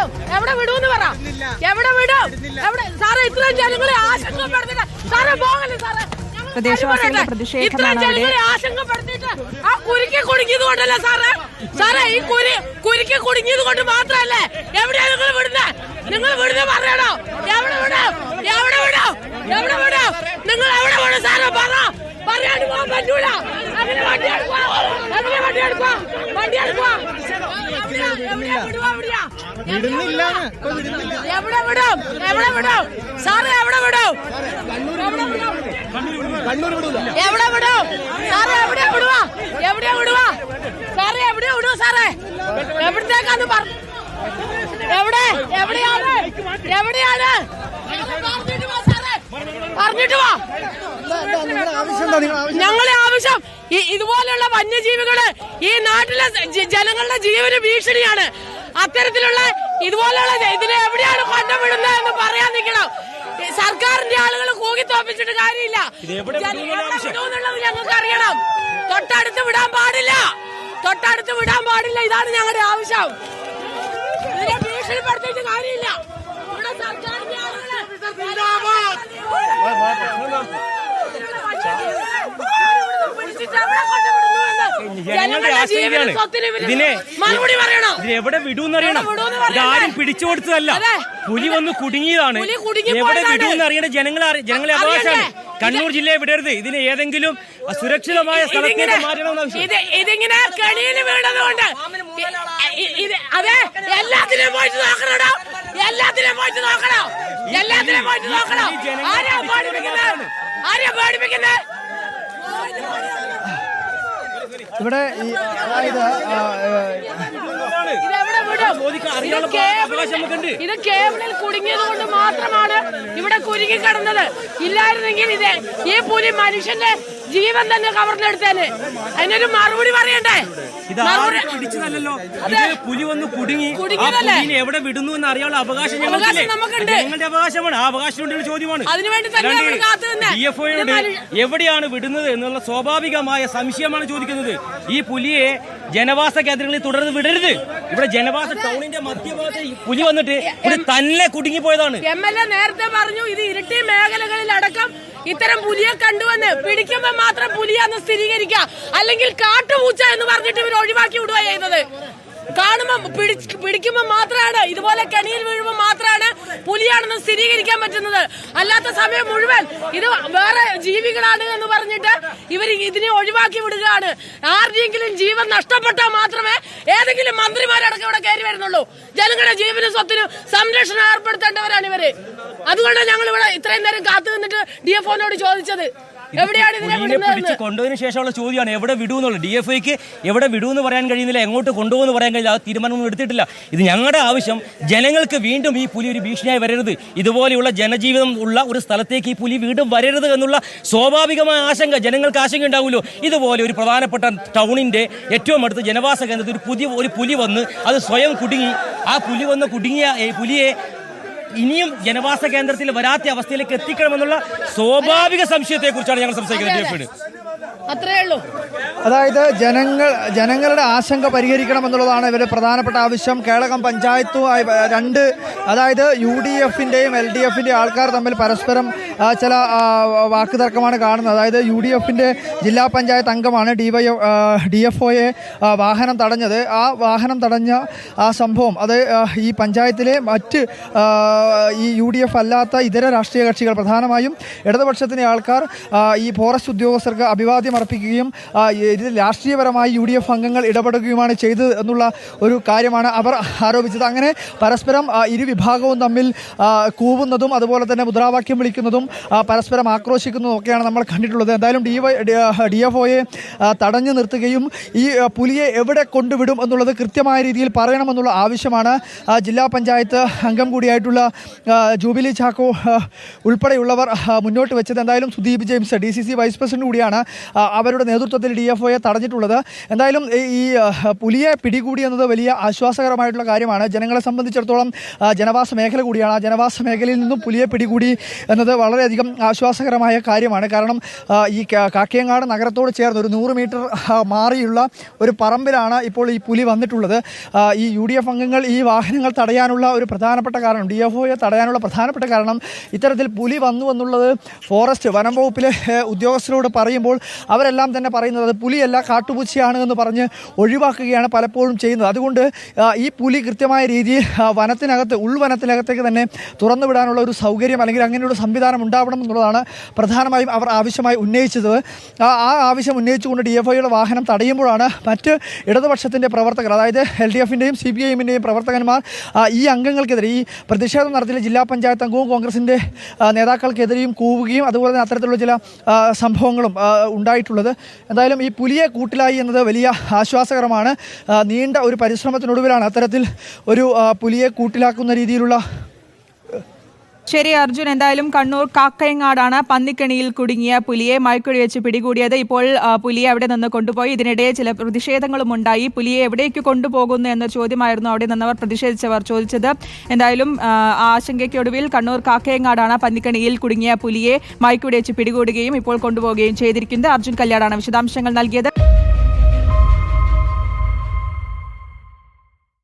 വിടും? എവിടെ വിടുമെന്ന് പറ. എവിടെ വിടും? എവിടെ സാറേ? ഇത്രയും ജനങ്ങളെ ആശങ്കപ്പെടുത്തിട്ട് സാറേ പോകല്ലേ സാറേ? പ്രദേശവാസികളുടെ പ്രതിഷേധമാണ് ആശങ്കപ്പെടുത്തിയിട്ട് ആ കുരുക്കി കുടുങ്ങിയത് കൊണ്ടല്ലേ സാറേ? സാറേ ഈ കുരുക്കി കുടുങ്ങിയത് കൊണ്ട് മാത്രമല്ലേ? എവിടെയാ നിങ്ങൾ വിടുന്നത്? നിങ്ങൾ വിടുന്നത് പറയണോ? എവിടെ വിടും? എവിടെ വിടും? എവിടെ വിടും? നിങ്ങൾ എവിടെ വിടും സാറേ? പറയാണ്ട് പോകാൻ പറ്റൂല. അങ്ങനെ വണ്ടി എടുക്കുക, അങ്ങനെ വണ്ടി എടുക്കുക, വണ്ടി എടുക്കുക. എവിടെ വിടും? എവിടെ വിടും സാറേ? എവിടെ വിടും? എവിടെ വിടും സാറേ? എവിടെ വിടുവാ? എവിടെ വിടുവാ സാറേ? എവിടെ വിടുവാ സാറേ? എവിടത്തേക്കാന്ന് പറ. എവിടെ? എവിടെയാണ്? എവിടെയാണ്? പറഞ്ഞിട്ട് വാ. ഞങ്ങളെ ആവശ്യം ഇതുപോലെയുള്ള വന്യജീവികള് ഈ നാട്ടിലെ ജനങ്ങളുടെ ജീവന് ഭീഷണിയാണ്. അത്തരത്തിലുള്ള ഇതുപോലെയുള്ള ഇതിനെ എവിടെയാണ് കൊണ്ടുവിടുന്നത് എന്ന് പറയാൻ നിൽക്കണം. സർക്കാരിന്റെ ആളുകൾ കൂകി തോപ്പിച്ചിട്ട് കാര്യമില്ല. എന്നുള്ളത് ഞങ്ങൾക്ക് അറിയണം. തൊട്ടടുത്ത് വിടാൻ പാടില്ല, തൊട്ടടുത്ത് വിടാൻ പാടില്ല. ഇതാണ് ഞങ്ങളുടെ ആവശ്യം. ഇതിനെ ഭീഷണിപ്പെടുത്തിയിട്ട് കാര്യമില്ല. ഇവിടെ സർക്കാരിന്റെ ആളുകള് ജനങ്ങളുടെ ആശങ്കയാണ് ഇതിനെ. എവിടെ വിടൂന്നറിയണം. ഇതാരും പിടിച്ചു കൊടുത്തതല്ല, പുലി വന്ന് കുടുങ്ങിയതാണ്. എവിടെ വിടൂന്ന് അറിയേണ്ട ജനങ്ങളെ അവകാശമാണ്. കണ്ണൂർ ജില്ലയെ വിടരുത്. ഇതിന് ഏതെങ്കിലും സുരക്ഷിതമായ സ്ഥലത്തേക്ക് മാറ്റണമെന്ന് ആവശ്യം. ഇതിങ്ങനെ കണിയിൽ വീണതുകൊണ്ട് അതെ എല്ലാത്തിനും പോയിട്ട് നോക്കണോ? എല്ലാത്തിനും പോയിട്ട് നോക്കണോ? എല്ലാത്തിനും പോയിട്ട് നോക്കണോ? ആരെയാ പേടിപ്പിക്കുന്നത്? ആരെയാ പേടിപ്പിക്കുന്നത്? ഇവിടെ ഇത് കേബിളിൽ കുടുങ്ങിയത് കൊണ്ട് മാത്രമാണ് ഇവിടെ കുരുങ്ങി കിടന്നത്. ഇല്ലായിരുന്നെങ്കിൽ ഈ പുലി മനുഷ്യന്റെ ജീവൻ തന്നെ കവർന്നെടുത്തേന്. അതിനൊരു മറുപടി പറയണ്ടേ? പിടിച്ചതല്ലോ, ഇത് പുലി വന്ന് കുടുങ്ങി. എവിടെ വിടുന്നു എന്ന് അറിയാനുള്ള അവകാശം ഞങ്ങളുടെ അവകാശമാണ്. ആ അവകാശത്തിനുള്ള ചോദ്യമാണ്. DFOയോട് എവിടെയാണ് വിടുന്നത് എന്നുള്ള സ്വാഭാവികമായ സംശയമാണ് ചോദിക്കുന്നത്. ഈ പുലിയെ ജനവാസ കേന്ദ്രങ്ങളിൽ തുടർന്ന് വിടരുത്. ഇവിടെ ജനവാസ ടൗണിന്റെ മധ്യഭാഗത്ത് പുലി വന്നിട്ട് ഇവിടെ തന്നെ കുടുങ്ങിപ്പോയതാണ്. MLA നേരത്തെ പറഞ്ഞു ഇത് ഇരിട്ടി മേഖലകളിൽ അടക്കം ഇത്തരം പുലിയെ കണ്ടുവന്ന് പിടിക്കുമ്പോൾ മാത്രം പുലിയാന്ന് സ്ഥിരീകരിക്കുക, അല്ലെങ്കിൽ കാട്ടുപൂച്ച എന്ന് പറഞ്ഞിട്ട് ഇവർ ഒഴിവാക്കി വിടുക ചെയ്യുന്നത്. കാണുമ്പോ പിടിക്കുമ്പോ മാത്രമാണ്, ഇതുപോലെ കെണിയിൽ വീഴുമ്പോ മാത്രമാണ് പുലിയാണെന്ന് സ്ഥിരീകരിക്കാൻ പറ്റുന്നത്. അല്ലാത്ത സമയം മുഴുവൻ ഇത് വേറെ ജീവികളാണ് എന്ന് പറഞ്ഞിട്ട് ഇവർ ഇതിനെ ഒഴിവാക്കി വിടുകയാണ്. ആരുടെയെങ്കിലും ജീവൻ നഷ്ടപ്പെട്ടാൽ മാത്രമേ ഏതെങ്കിലും മന്ത്രിമാരടക്കം ഇവിടെ കയറി വരുന്നുള്ളൂ. ജനങ്ങളുടെ ജീവനും സ്വത്തിനും സംരക്ഷണം ഏർപ്പെടുത്തേണ്ടവരാണ് ഇവര്. അതുകൊണ്ടാണ് ഞങ്ങൾ ഇവിടെ ഇത്രയും നേരം കാത്തു നിന്നിട്ട് DFOനോട് ചോദിച്ചത് എവിടെയാണ് ഇതിനെ പിടിച്ച് കൊണ്ടുപോയതിനു ശേഷമുള്ള ചോദ്യമാണ് എവിടെ വിടുമെന്നുള്ളത്. DFOയ്ക്ക് എവിടെ വിടുമെന്ന് പറയാൻ കഴിയുന്നില്ല, എങ്ങോട്ട് കൊണ്ടുപോകുമെന്ന് പറയാൻ കഴിയില്ല. ആ തീരുമാനമൊന്നും എടുത്തിട്ടില്ല. ഇത് ഞങ്ങളുടെ ആവശ്യം. ജനങ്ങൾക്ക് വീണ്ടും ഈ പുലി ഒരു ഭീഷണിയായി വരരുത്. ഇതുപോലെയുള്ള ജനജീവിതം ഉള്ള ഒരു സ്ഥലത്തേക്ക് ഈ പുലി വീണ്ടും വരരുത് എന്നുള്ള സ്വാഭാവികമായ ആശങ്ക ജനങ്ങൾക്ക് ആശങ്ക ഉണ്ടാവുമല്ലോ. ഇതുപോലെ ഒരു പ്രധാനപ്പെട്ട ടൗണിന്റെ ഏറ്റവും അടുത്ത് ജനവാസ കേന്ദ്രത്തിൽ ഒരു പുലി വന്ന് അത് സ്വയം കുടുങ്ങി. ആ പുലി വന്ന് കുടുങ്ങിയ പുലിയെ ഇനിയും ജനവാസ കേന്ദ്രത്തിൽ വരാത്ത അവസ്ഥയിലേക്ക് എത്തിക്കണമെന്നുള്ള സ്വാഭാവിക സംശയത്തെക്കുറിച്ചാണ് ഞങ്ങൾ സംസാരിക്കുന്നത്. അത്രേ ഉള്ളൂ. അതായത് ജനങ്ങളുടെ ആശങ്ക പരിഹരിക്കണമെന്നുള്ളതാണ് ഇവരുടെ പ്രധാനപ്പെട്ട ആവശ്യം. കേളകം പഞ്ചായത്തുമായി അതായത് UDFന്റെയും LDFന്റെയും ആൾക്കാർ തമ്മിൽ പരസ്പരം ചില വാക്കുതർക്കമാണ് കാണുന്നത്. അതായത് UDFന്റെ ജില്ലാ പഞ്ചായത്ത് അംഗമാണ് DFOയെ വാഹനം തടഞ്ഞത്. ആ വാഹനം തടഞ്ഞ ആ സംഭവം അത് ഈ പഞ്ചായത്തിലെ മറ്റ് ഈ UDF അല്ലാത്ത ഇതര രാഷ്ട്രീയ കക്ഷികൾ, പ്രധാനമായും ഇടതുപക്ഷത്തിൻ്റെ ആൾക്കാർ ഈ ഫോറസ്റ്റ് ഉദ്യോഗസ്ഥർക്ക് അഭിവാദ്യം അർപ്പിക്കുകയും ഇതിൽ രാഷ്ട്രീയപരമായി UDF അംഗങ്ങൾ ഇടപെടുകയുമാണ് ചെയ്തത് എന്നുള്ള ഒരു കാര്യമാണ് അവർ ആരോപിച്ചത്. അങ്ങനെ പരസ്പരം ഇരു വിഭാഗവും തമ്മിൽ കൂവുന്നതും അതുപോലെ തന്നെ മുദ്രാവാക്യം വിളിക്കുന്നതും പരസ്പരം ആക്രോശിക്കുന്നതും ഒക്കെയാണ് നമ്മൾ കണ്ടിട്ടുള്ളത്. എന്തായാലും DFOയെ തടഞ്ഞു നിർത്തുകയും ഈ പുലിയെ എവിടെ കൊണ്ടുവിടും എന്നുള്ളത് കൃത്യമായ രീതിയിൽ പറയണമെന്നുള്ള ആവശ്യമാണ് ജില്ലാ പഞ്ചായത്ത് അംഗം കൂടിയായിട്ടുള്ള ജൂബിലി ചാക്കോ ഉൾപ്പെടെയുള്ളവർ മുന്നോട്ട് വെച്ചത്. എന്തായാലും Sudeep James DCC vice president കൂടിയാണ് അവരുടെ നേതൃത്വത്തിൽ DFOയെ തടഞ്ഞിട്ടുള്ളത്. എന്തായാലും ഈ പുലിയെ പിടികൂടി എന്നത് വലിയ ആശ്വാസകരമായിട്ടുള്ള കാര്യമാണ്. ജനങ്ങളെ സംബന്ധിച്ചിടത്തോളം ജനവാസ മേഖല കൂടിയാണ്. ആ ജനവാസ മേഖലയിൽ നിന്നും പുലിയെ പിടികൂടി എന്നത് വളരെയധികം ആശ്വാസകരമായ കാര്യമാണ്. കാരണം ഈ കാക്കയങ്ങാട് നഗരത്തോട് ചേർന്ന് ഒരു 100 മീറ്റർ മാറിയുള്ള ഒരു പറമ്പിലാണ് ഇപ്പോൾ ഈ പുലി വന്നിട്ടുള്ളത്. ഈ UDF അംഗങ്ങൾ ഈ വാഹനങ്ങൾ തടയാനുള്ള ഒരു പ്രധാനപ്പെട്ട കാരണം, DFOയെ തടയാനുള്ള പ്രധാനപ്പെട്ട കാരണം ഇത്തരത്തിൽ പുലി വന്നു എന്നുള്ളത് ഫോറസ്റ്റ് വനം വകുപ്പിലെ ഉദ്യോഗസ്ഥരോട് പറയുമ്പോൾ അവരെല്ലാം തന്നെ പറയുന്നത് അത് പുലിയല്ല കാട്ടുപൂച്ചയാണ് എന്ന് പറഞ്ഞ് ഒഴിവാക്കുകയാണ് പലപ്പോഴും ചെയ്യുന്നത്. അതുകൊണ്ട് ഈ പുലി കൃത്യമായ രീതിയിൽ വനത്തിനകത്ത് ഉൾവനത്തിനകത്തേക്ക് തന്നെ തുറന്നുവിടാനുള്ള ഒരു സൗകര്യം അല്ലെങ്കിൽ അങ്ങനെയുള്ള സംവിധാനം ഉണ്ടാവണം എന്നുള്ളതാണ് പ്രധാനമായും അവർ ആവശ്യമായി ഉന്നയിച്ചത്. ആ ആവശ്യം ഉന്നയിച്ചുകൊണ്ട് DFOയുടെ വാഹനം തടയുമ്പോഴാണ് മറ്റ് ഇടതുപക്ഷത്തിൻ്റെ പ്രവർത്തകർ, അതായത് LDFിൻ്റെയും CPIMൻ്റെയും പ്രവർത്തകന്മാർ ഈ അംഗങ്ങൾക്കെതിരെ, ഈ പ്രതിഷേധം നടത്തിയ ജില്ലാ പഞ്ചായത്ത് അംഗവും കോൺഗ്രസിൻ്റെ നേതാക്കൾക്കെതിരെയും കൂവുകയും അതുപോലെ തന്നെ അത്തരത്തിലുള്ള ചില സംഭവങ്ങളും ഉണ്ടായിട്ടുള്ളത്. എന്തായാലും ഈ പുലിയെ കൂട്ടിലായി എന്നത് വലിയ ആശ്വാസകരമാണ്. നീണ്ട ഒരു പരിശ്രമത്തിനൊടുവിലാണ് അത്തരത്തിൽ ഒരു പുലിയെ കൂട്ടിലാക്കുന്ന രീതിയിലുള്ള. ശരി അർജുൻ, എന്തായാലും കണ്ണൂർ കാക്കയങ്ങാടാണ് പന്നിക്കണിയിൽ കുടുങ്ങിയ പുലിയെ മയക്കുഴി വെച്ച് പിടികൂടിയത്. ഇപ്പോൾ പുലിയെ അവിടെ നിന്ന് കൊണ്ടുപോയി. ഇതിനിടെ ചില പ്രതിഷേധങ്ങളും ഉണ്ടായി. പുലിയെ എവിടേക്ക് കൊണ്ടുപോകുന്നു എന്ന ചോദ്യമായിരുന്നു അവിടെ നിന്നവർ പ്രതിഷേധിച്ചവർ ചോദിച്ചത്. എന്തായാലും ആശങ്കയ്ക്കൊടുവിൽ കണ്ണൂർ കാക്കയങ്ങാടാണ് പന്നിക്കണിയിൽ കുടുങ്ങിയ പുലിയെ മയക്കുഴി വെച്ച് പിടികൂടുകയും ഇപ്പോൾ കൊണ്ടുപോവുകയും ചെയ്തിരിക്കുന്നത്. അർജുൻ കല്യാടാണ് വിശദാംശങ്ങൾ നൽകിയത്.